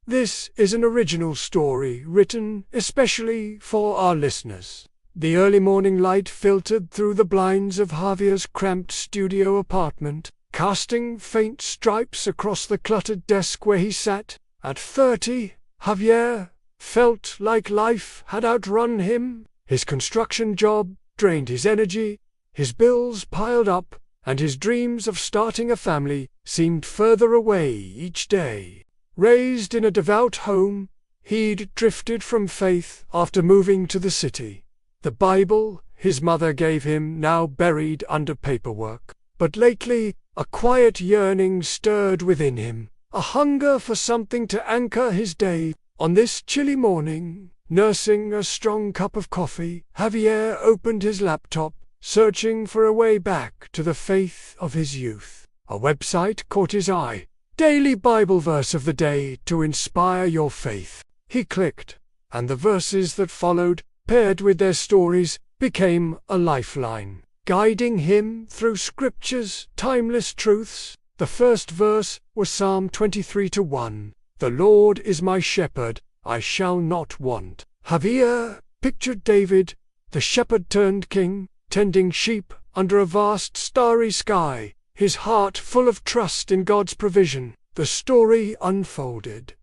This is an original story written especially for our listeners. The early morning light filtered through the blinds of Javier's cramped studio apartment, casting faint stripes across the cluttered desk where he sat. At 30, Javier felt like life had outrun him. His construction job drained his energy, his bills piled up, and his dreams of starting a family seemed further away each day. Raised in a devout home, he'd drifted from faith after moving to the city. The Bible his mother gave him now buried under paperwork. But lately, a quiet yearning stirred within him, a hunger for something to anchor his day. On this chilly morning, nursing a strong cup of coffee, Javier opened his laptop, searching for a way back to the faith of his youth. A website caught his eye. Daily Bible verse of the day to inspire your faith. He clicked, and the verses that followed, paired with their stories, became a lifeline, guiding him through Scripture's timeless truths. The first verse was Psalm 23:1. The Lord is my shepherd, I shall not want. Javier pictured David, the shepherd turned king, tending sheep under a vast starry sky, his heart full of trust in God's provision. The story unfolded.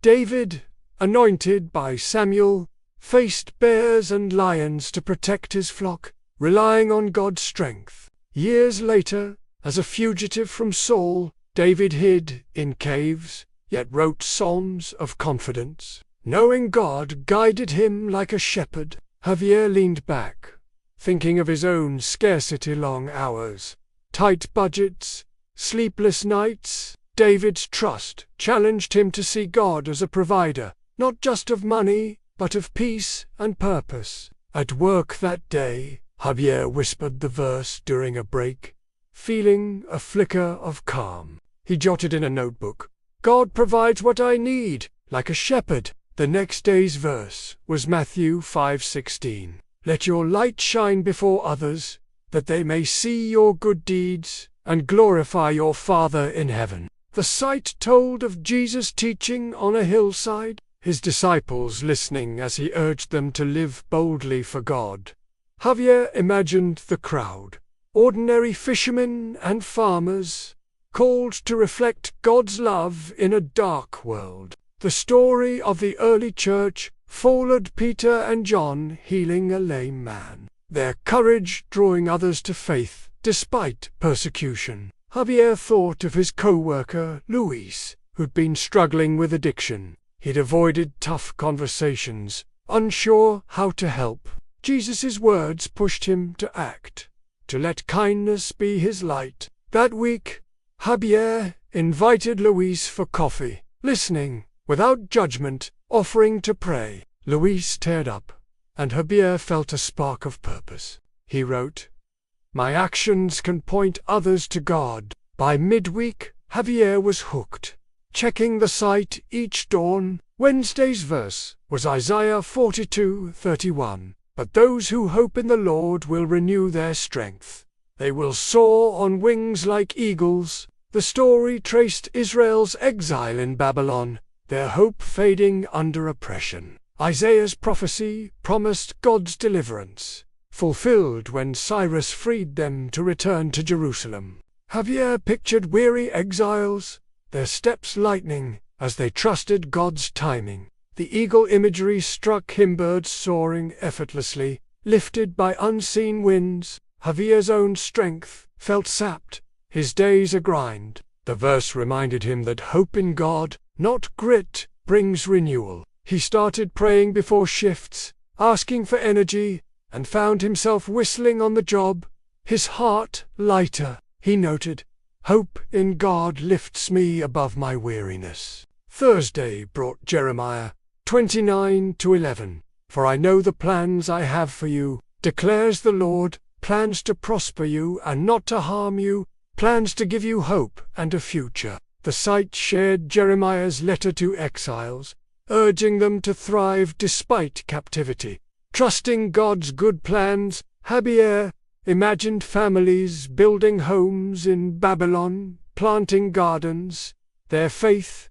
David, anointed by Samuel, faced bears and lions to protect his flock, relying on God's strength. Years later, as a fugitive from Saul, David hid in caves, yet wrote psalms of confidence. Knowing God guided him like a shepherd, Javier leaned back, thinking of his own scarcity-long hours, tight budgets, sleepless nights. David's trust challenged him to see God as a provider, not just of money, but of peace and purpose. At work that day, Javier whispered the verse during a break, feeling a flicker of calm. He jotted in a notebook, God provides what I need, like a shepherd. The next day's verse was Matthew 5:16. Let your light shine before others, that they may see your good deeds and glorify your Father in heaven. The sight told of Jesus teaching on a hillside, his disciples listening as he urged them to live boldly for God. Javier imagined the crowd, ordinary fishermen and farmers, called to reflect God's love in a dark world. The story of the early church followed Peter and John healing a lame man, their courage drawing others to faith despite persecution. Javier thought of his co-worker, Luis, who'd been struggling with addiction. He'd avoided tough conversations, unsure how to help. Jesus' words pushed him to act, to let kindness be his light. That week, Javier invited Luis for coffee, listening, without judgment, offering to pray. Luis teared up, and Javier felt a spark of purpose. He wrote, My actions can point others to God. By midweek, Javier was hooked. Checking the site each dawn, Wednesday's verse was Isaiah 42:31. But those who hope in the Lord will renew their strength. They will soar on wings like eagles. The story traced Israel's exile in Babylon, their hope fading under oppression. Isaiah's prophecy promised God's deliverance, fulfilled when Cyrus freed them to return to Jerusalem. Javier pictured weary exiles, their steps lightening as they trusted God's timing. The eagle imagery struck him, birds soaring effortlessly, lifted by unseen winds. Javier's own strength felt sapped, his days a grind. The verse reminded him that hope in God, not grit, brings renewal. He started praying before shifts, asking for energy, and found himself whistling on the job, his heart lighter. He noted, Hope in God lifts me above my weariness. Thursday brought Jeremiah 29:11. For I know the plans I have for you, declares the Lord, plans to prosper you and not to harm you, plans to give you hope and a future. The site shared Jeremiah's letter to exiles, urging them to thrive despite captivity. Trusting God's good plans, Javier imagined families building homes in Babylon, planting gardens, their faith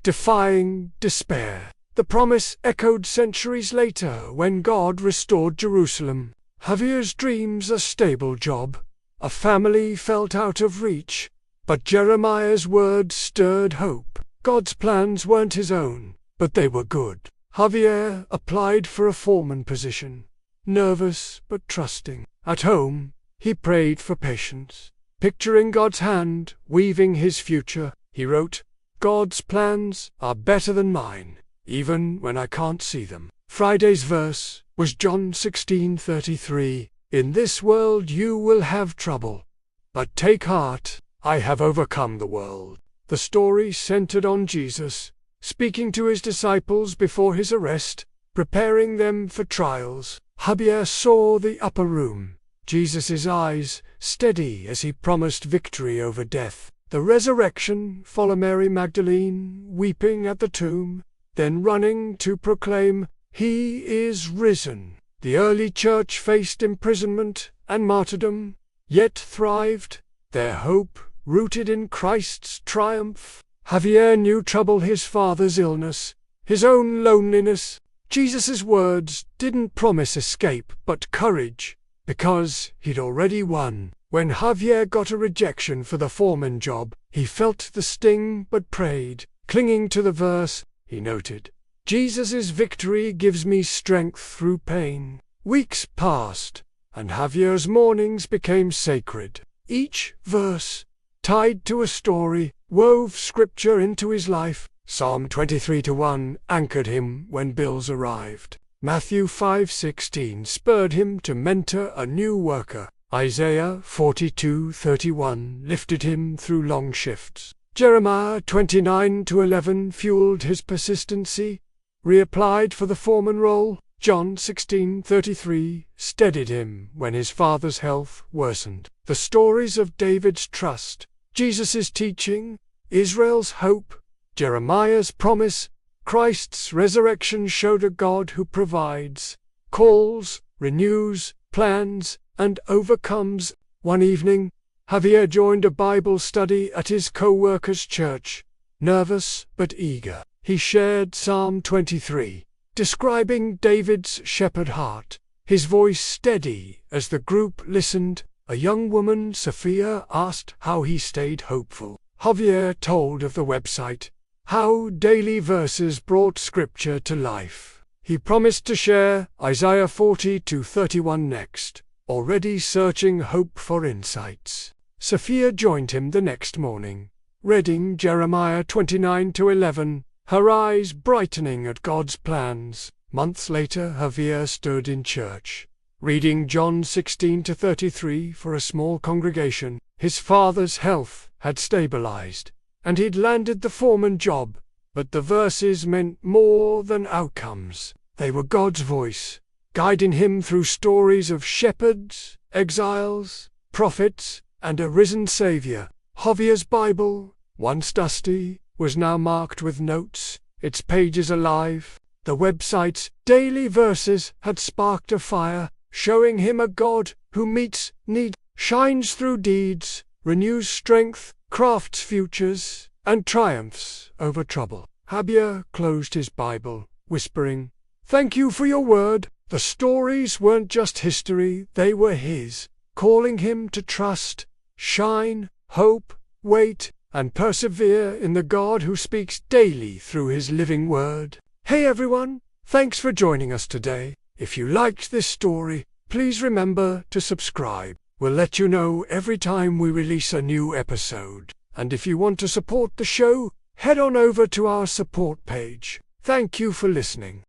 defying despair. The promise echoed centuries later when God restored Jerusalem. Javier's dreams a stable job, a family felt out of reach, but Jeremiah's words stirred hope. God's plans weren't his own, but they were good. Javier applied for a foreman position, nervous but trusting. At home, he prayed for patience. Picturing God's hand weaving his future, he wrote, "God's plans are better than mine, even when I can't see them." Friday's verse was John 16:33, "In this world you will have trouble, but take heart, I have overcome the world." The story centered on Jesus, speaking to his disciples before his arrest, preparing them for trials. Javier saw the upper room, Jesus' eyes steady as he promised victory over death. The resurrection, follow Mary Magdalene weeping at the tomb, then running to proclaim, "He is risen." The early church faced imprisonment and martyrdom, yet thrived, their hope rooted in Christ's triumph. Javier knew trouble: his father's illness, his own loneliness. Jesus' words didn't promise escape but courage, because he'd already won. When Javier got a rejection for the foreman job, he felt the sting but prayed. Clinging to the verse, he noted, "Jesus' victory gives me strength through pain." Weeks passed, and Javier's mornings became sacred. Each verse, tied to a story, wove scripture into his life. Psalm 23:1 anchored him when bills arrived. Matthew 5:16 spurred him to mentor a new worker. Isaiah 42:31 lifted him through long shifts. Jeremiah 29:11 fueled his persistency. Reapplied for the foreman role, John 16:33 steadied him when his father's health worsened. The stories of David's trust, Jesus' teaching, Israel's hope, Jeremiah's promise, Christ's resurrection showed a God who provides, calls, renews, plans, and overcomes. One evening, Javier joined a Bible study at his co-worker's church. Nervous but eager, he shared Psalm 23, describing David's shepherd heart. His voice steady as the group listened. A young woman, Sophia, asked how he stayed hopeful. Javier told of the website, how daily verses brought scripture to life. He promised to share Isaiah 40:31 next, already searching hope for insights. Sophia joined him the next morning, reading Jeremiah 29:11, her eyes brightening at God's plans. Months later, Javier stood in church, reading John 16:33 for a small congregation. His father's health had stabilized, and he'd landed the foreman job, but the verses meant more than outcomes. They were God's voice, guiding him through stories of shepherds, exiles, prophets, and a risen Savior. Javier's Bible, once dusty, was now marked with notes, its pages alive. The website's daily verses had sparked a fire, showing him a God who meets need, shines through deeds, renews strength, crafts futures, and triumphs over trouble. Javier closed his Bible, whispering, "Thank you for your word." The stories weren't just history, they were his, calling him to trust, shine, hope, wait, and persevere in the God who speaks daily through his living word. Hey everyone, thanks for joining us today. If you liked this story, please remember to subscribe. We'll let you know every time we release a new episode. And if you want to support the show, head on over to our support page. Thank you for listening.